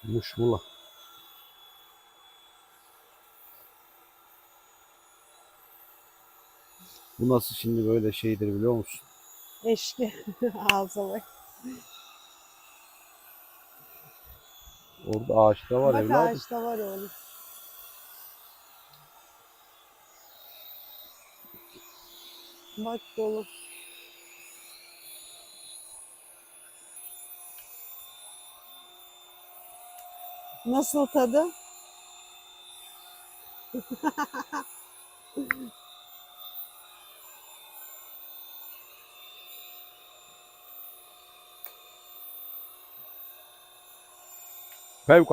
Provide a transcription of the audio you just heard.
Muşmula. Bu nasıl şimdi böyle şeydir biliyor musun? Eşki ağza bak. Orada ağaçta var Bak evladım. ağaçta var oğlum. Bak dolu. Nasıl tadı? Fevkalade.